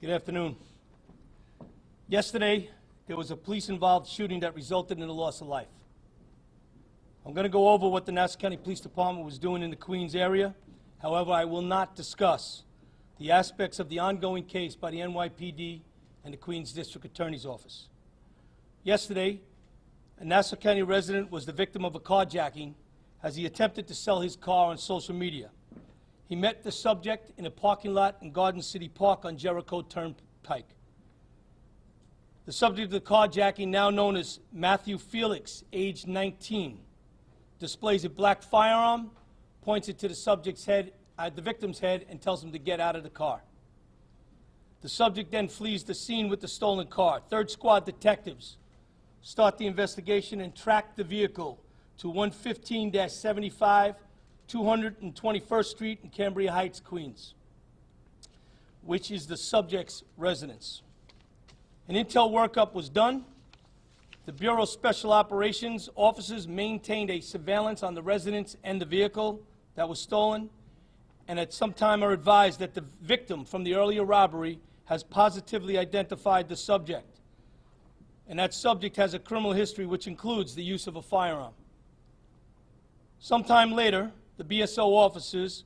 Good afternoon. Yesterday, there was a police-involved shooting that resulted in the loss of life. I'm going to go over what the Nassau County Police Department was doing in the Queens area. However, I will not discuss the aspects of the ongoing case by the NYPD and the Queens District Attorney's Office. Yesterday, a Nassau County resident was the victim of a carjacking as he attempted to sell his car on social media. He met the subject in a parking lot in Garden City Park on Jericho Turnpike. The subject of the carjacking, now known as Matthew Felix, age 19, displays a black firearm, points it to the subject's head, the victim's head, and tells him to get out of the car. The subject then flees the scene with the stolen car. Third Squad detectives start the investigation and track the vehicle to 115-75 221st Street in Cambria Heights, Queens, which is the subject's residence. An intel workup was done. The Bureau of Special Operations officers maintained a surveillance on the residence and the vehicle that was stolen, and at some time are advised that the victim from the earlier robbery has positively identified the subject, and that subject has a criminal history which includes the use of a firearm. Sometime later, the BSO officers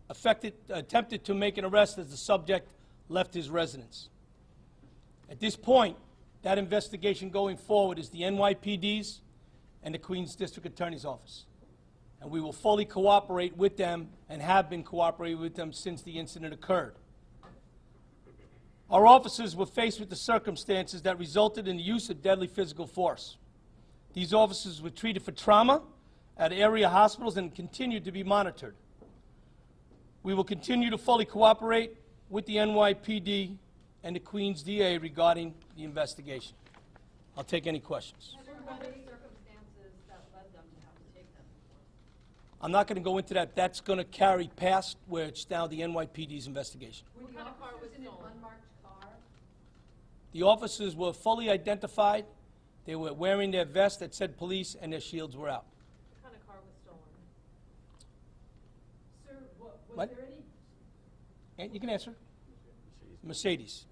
attempted to make an arrest as the subject left his residence. At this point, that investigation going forward is the NYPD's and the Queens District Attorney's Office. And we will fully cooperate with them and have been cooperating with them since the incident occurred. Our officers were faced with the circumstances that resulted in the use of deadly physical force. These officers were treated for trauma at area hospitals and continued to be monitored. We will continue to fully cooperate with the NYPD and the Queens DA regarding the investigation. I'll take any questions. Were there circumstances that led them to have to take them? I'm not going to go into that. That's going to carry past where it's now the NYPD's investigation. What kind of car was in an unmarked car? The officers were fully identified. They were wearing their vest that said police, and their shields were out. What kind of car was stolen? Sir, was What? there any? And you can answer. Mercedes.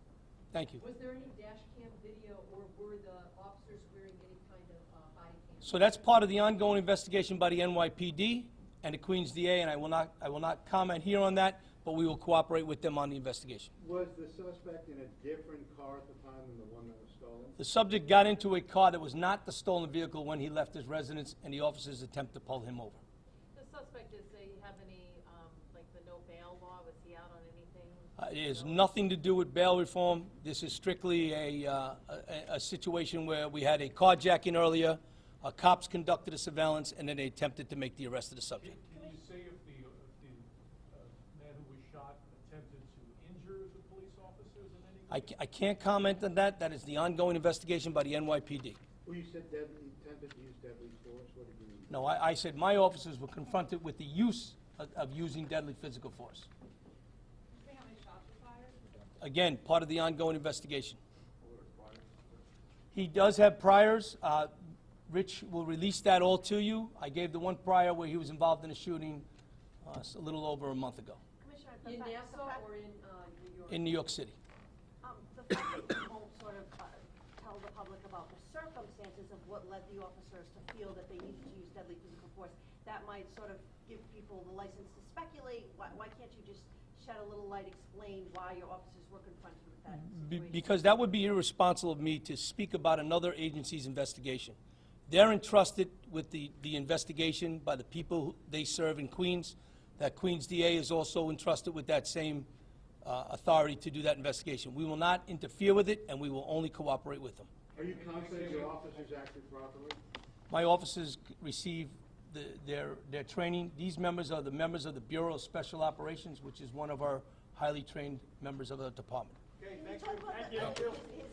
Thank you. Was there any dash cam video, or were the officers wearing any kind of body cam? So that's part of the ongoing investigation by the NYPD and the Queens DA, and I will not comment here on that, but we will cooperate with them on the investigation. Was the suspect in a different car at the time than the one that was stolen? The subject got into a car that was not the stolen vehicle when he left his residence, and the officers attempt to pull him over. The suspect, does he have any, like the no bail law? Was he out on anything? It has nothing to do with bail reform. This is strictly a situation where we had a carjacking earlier, cops conducted a surveillance, and then they attempted to make the arrest of the subject. Can you say if the man who was shot attempted to injure the police officers in any way? I can't comment on that. That is the ongoing investigation by the NYPD. Well, you said he attempted to use deadly force. What did you mean? No, I said my officers were confronted with the use of using deadly physical force. Say how many shots were fired? Again, part of the ongoing investigation. He does have priors. Rich will release that all to you. I gave the one prior where he was involved in a shooting a little over a month ago In Nassau or in New York? in New York City. The fact that you won't sort of tell the public about the circumstances of what led the officers to feel that they needed to use deadly physical force, that might sort of give people the license to speculate. Why can't you just shed a little light, explain why your officers were confronted with that situation? Because that would be irresponsible of me to speak about another agency's investigation. They're entrusted with the investigation by the people they serve in Queens. That Queens DA is also entrusted with that same authority to do that investigation. We will not interfere with it, and we will only cooperate with them. Are you confident your officers acted properly? My officers receive their training. These members are the members of the Bureau of Special Operations, which is one of our highly trained members of the department. Can you talk about his